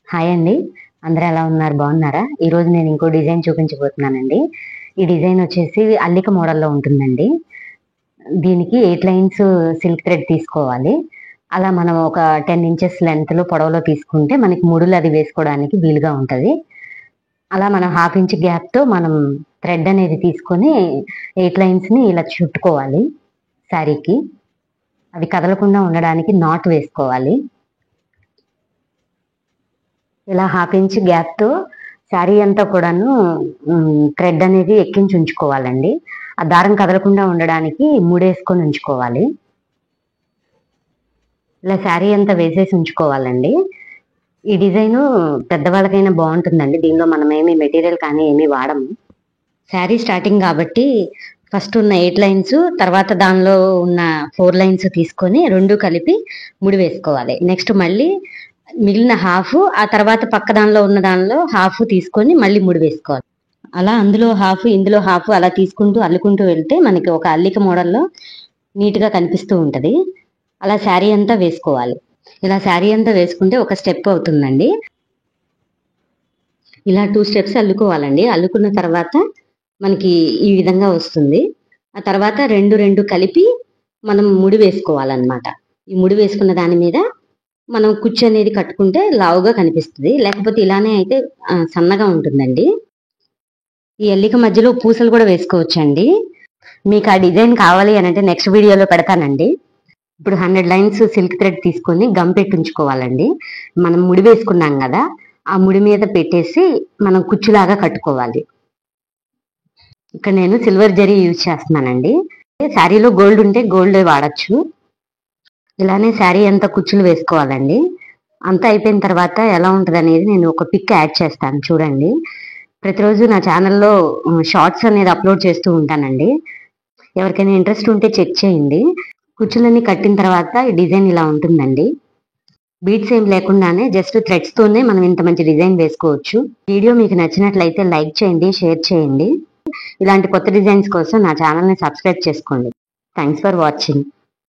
Hi అండి. అందరూ ఎలా ఉన్నారు? బాగున్నారా? ఈరోజు నేను ఇంకో డిజైన్ చూపించబోతున్నానండి. ఈ డిజైన్ వచ్చేసి అల్లిక మోడల్లో ఉంటుందండి. దీనికి 8 లైన్స్ సిల్క్ థ్రెడ్ తీసుకోవాలి. అలా మనం ఒక 10 ఇంచెస్ లెంత్‌లో పొడవులో తీసుకుంటే మనకి ముడులు అది వేసుకోవడానికి వీలుగా ఉంటది. అలా మనం హాఫ్ ఇంచ్ గ్యాప్‌తో మనం థ్రెడ్ అనేది తీసుకొని 8 లైన్స్‌ని ఇలా చుట్టుకోవాలి శారీకి. అవి కదలకుండా ఉండడానికి నాట్ వేసుకోవాలి. ఇలా హాఫ్ ఇంచ్ గ్యాప్‌తో శారీ అంతా కూడాను థ్రెడ్ అనేది ఎక్కించి ఉంచుకోవాలండి. ఆ దారం కదలకుండా ఉండడానికి ముడేసుకొని ఉంచుకోవాలి. ఇలా శారీ అంతా వేసేసి ఉంచుకోవాలండి. ఈ డిజైను పెద్దవాళ్ళకైనా బాగుంటుందండి. దీనిలో మనం మెటీరియల్ కానీ ఏమీ వాడము. శారీ స్టార్టింగ్ కాబట్టి ఫస్ట్ ఉన్న 8 లైన్స్ తర్వాత దానిలో ఉన్న 4 లైన్స్ తీసుకొని 2 కలిపి ముడి వేసుకోవాలి. నెక్స్ట్ మళ్ళీ మిగిలిన హాఫ్ ఆ తర్వాత పక్క దానిలో ఉన్న దానిలో హాఫ్ తీసుకొని మళ్ళీ ముడి వేసుకోవాలి. అలా అందులో హాఫ్ ఇందులో హాఫ్ అలా తీసుకుంటూ అల్లుకుంటూ వెళ్తే మనకి ఒక అల్లిక మోడల్లో నీట్గా కనిపిస్తూ ఉంటుంది. అలా శారీ అంతా వేసుకోవాలి. ఇలా శారీ అంతా వేసుకుంటే ఒక స్టెప్ అవుతుందండి. ఇలా 2 స్టెప్స్ అల్లుకోవాలండి. అల్లుకున్న తర్వాత మనకి ఈ విధంగా వస్తుంది. ఆ తర్వాత 2 కలిపి మనం ముడి వేసుకోవాలన్నమాట. ఈ ముడి వేసుకున్న దాని మీద మనం కుచ్చు అనేది కట్టుకుంటే లావుగా కనిపిస్తుంది. లేకపోతే ఇలానే అయితే సన్నగా ఉంటుందండి. ఈ ఎల్లిక మధ్యలో పూసలు కూడా వేసుకోవచ్చండి. మీకు ఆ డిజైన్ కావాలి అని అంటే నెక్స్ట్ వీడియోలో పెడతానండి. ఇప్పుడు 100 లైన్స్ సిల్క్ థ్రెడ్ తీసుకొని గమ్ పెట్టి ఉంచుకోవాలండి. మనం ముడి వేసుకున్నాం కదా, ఆ ముడి మీద పెట్టేసి మనం కుచ్చులాగా కట్టుకోవాలి. ఇక్కడ నేను సిల్వర్ జరీ యూజ్ చేస్తున్నానండి. శారీలో గోల్డ్ ఉంటే గోల్డ్ వాడచ్చు. ఇలానే శారీ అంతా కుచ్చులు వేసుకోవాలండి. అంతా అయిపోయిన తర్వాత ఎలా ఉంటుంది అనేది నేను ఒక పిక్ యాడ్ చేస్తాను చూడండి. ప్రతిరోజు నా ఛానల్లో షార్ట్స్ అనేది అప్లోడ్ చేస్తూ ఉంటానండి. ఎవరికైనా ఇంట్రెస్ట్ ఉంటే చెక్ చేయండి. కుచ్చులన్నీ కట్టిన తర్వాత ఈ డిజైన్ ఇలా ఉంటుందండి. బీడ్స్ ఏం లేకుండానే జస్ట్ థ్రెడ్స్ తోనే మనం ఇంత మంచి డిజైన్ వేసుకోవచ్చు. వీడియో మీకు నచ్చినట్లయితే లైక్ చేయండి, షేర్ చేయండి. ఇలాంటి కొత్త డిజైన్స్ కోసం నా ఛానల్ని సబ్స్క్రైబ్ చేసుకోండి. Thanks for watching.